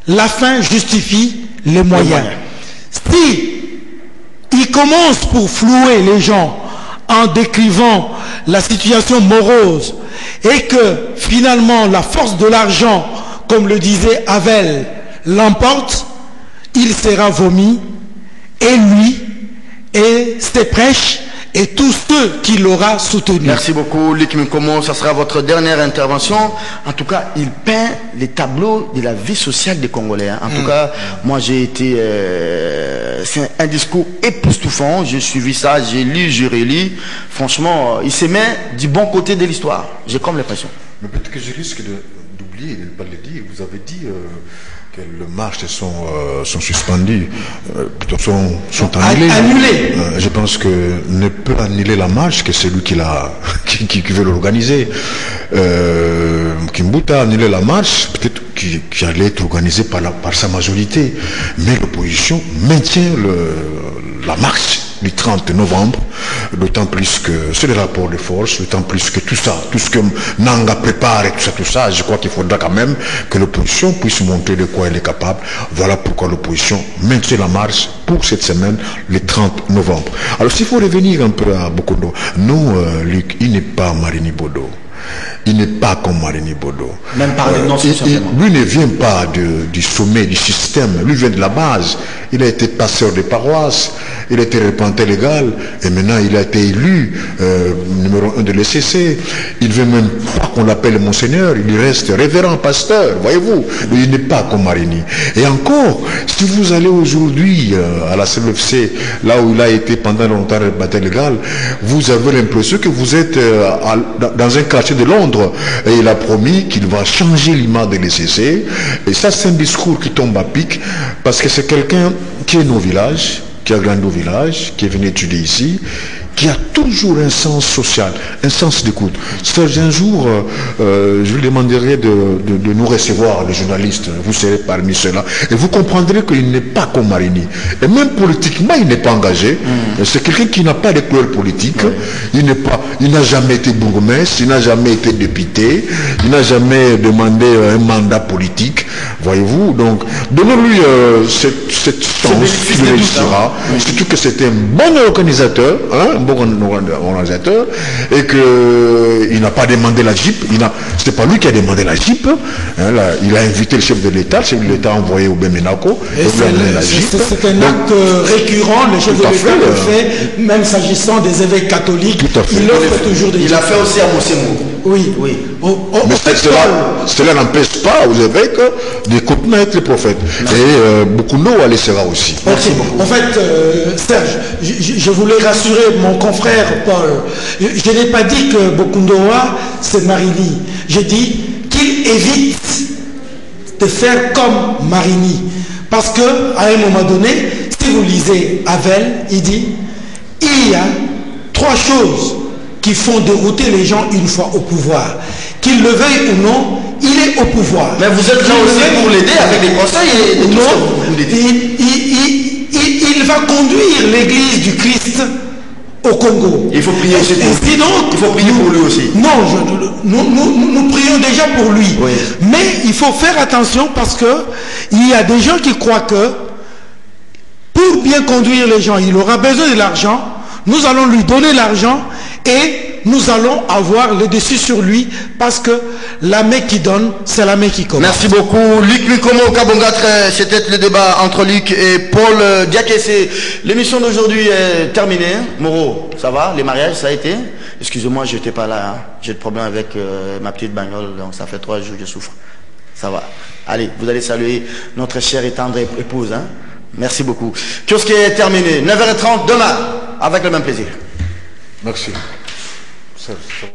la fin justifie les moyens. Si il commence pour flouer les gens en décrivant la situation morose et que finalement la force de l'argent, comme le disait Havel, l'emporte, il sera vomi, et lui, et ses prêches, et tous ceux qui l'aura soutenu. Merci beaucoup, Luc Mikomo. Ça sera votre dernière intervention. En tout cas, il peint les tableaux de la vie sociale des Congolais. En tout cas, moi j'ai été... c'est un discours époustouflant. J'ai suivi ça, j'ai lu, j'ai relu. Franchement, il se met du bon côté de l'histoire. J'ai comme l'impression. Mais peut-être que je risque d'oublier, de ne pas le dire. Vous avez dit... que les marches sont suspendues, plutôt sont annulées. Je pense que ne peut annuler la marche que celui qui veut l'organiser. Kimbuta a annulé la marche, peut-être qui allait être organisée par sa majorité, mais l'opposition maintient la marche du 30 novembre, d'autant plus que c'est le rapport de force, d'autant plus que tout ça, tout ce que Nanga prépare et tout ça, je crois qu'il faudra quand même que l'opposition puisse montrer de quoi elle est capable. Voilà pourquoi l'opposition maintient la marche pour cette semaine, le 30 novembre. Alors s'il faut revenir un peu à Bokondo, non, Luc, il n'est pas Marini Bodo. il n'est pas comme Marini Bodo. Même par les noms, simplement. Lui ne vient pas du sommet, du système. Lui vient de la base. Il a été pasteur de paroisse, il a été repentant légal, et maintenant il a été élu numéro 1 de l'ECC. Il ne veut même pas qu'on l'appelle Monseigneur, il reste révérend pasteur, voyez-vous. Il n'est pas comme Marini. Et encore, si vous allez aujourd'hui à la CLFC, là où il a été pendant longtemps repentant légal, vous avez l'impression que vous êtes dans un quartier de Londres. Et il a promis qu'il va changer l'image de l'ECC. Et ça, c'est un discours qui tombe à pic, parce que c'est quelqu'un qui est né au village, qui a grandi au village, qui est venu étudier ici, qui a toujours un sens social, un sens d'écoute. Serge, un jour, je lui demanderai de nous recevoir, les journalistes, vous serez parmi ceux-là, et vous comprendrez qu'il n'est pas comme Marini. Et même politiquement, il n'est pas engagé. C'est quelqu'un qui n'a pas de couleur politique. Il n'a jamais été bourgmestre, il n'a jamais été député, il n'a jamais demandé un mandat politique, voyez-vous. Donc, donnons-lui cette chance qu'il réussira. Surtout que c'est un bon organisateur, hein, organisateur, et qu'il n'a pas demandé la JIP. C'est pas lui qui a demandé la JIP. Hein, là, il a invité le chef de l'État. Le chef de l'État a envoyé au Bemenako. C'est un acte récurrent. Le chef de l'État le fait, même s'agissant des évêques catholiques. Il offre toujours des JIP. Il a fait aussi à Mossemou. Oui, oui. Mais cela n'empêche pas aux évêques de continuer à être les prophètes. Et beaucoup d'eau à l'essera aussi. Merci beaucoup. En fait, Serge, je voulais rassurer mon confrère Paul. Je n'ai pas dit que Bokundoa, c'est Marini. J'ai dit qu'il évite de faire comme Marini. Parce qu'à un moment donné, si vous lisez Havel, il dit, il y a 3 choses qui font dérouter les gens une fois au pouvoir. Qu'ils le veuillent ou non, il est au pouvoir. Mais vous êtes là aussi pour l'aider avec des conseils et tout il va conduire l'église du Christ au Congo. Il faut prier aussi pour lui. Sinon, il faut prier pour lui aussi. Non, nous prions déjà pour lui. Oui. Mais il faut faire attention parce que il y a des gens qui croient que pour bien conduire les gens, il aura besoin de l'argent. Nous allons lui donner l'argent et nous allons avoir le dessus sur lui parce que la main qui donne, c'est la main qui commande. Merci beaucoup. Luc Lukomo Kabongatre, c'était le débat entre Luc et Paul Diakessé. L'émission d'aujourd'hui est terminée. Moreau, ça va? Les mariages, ça a été? Excusez-moi, je n'étais pas là. Hein. J'ai des problèmes avec ma petite bagnole, donc ça fait 3 jours que je souffre. Ça va. Allez, vous allez saluer notre chère et tendre épouse. Hein. Merci beaucoup. Kiosque est terminé. 9h30 demain, avec le même plaisir. Merci. Ça va.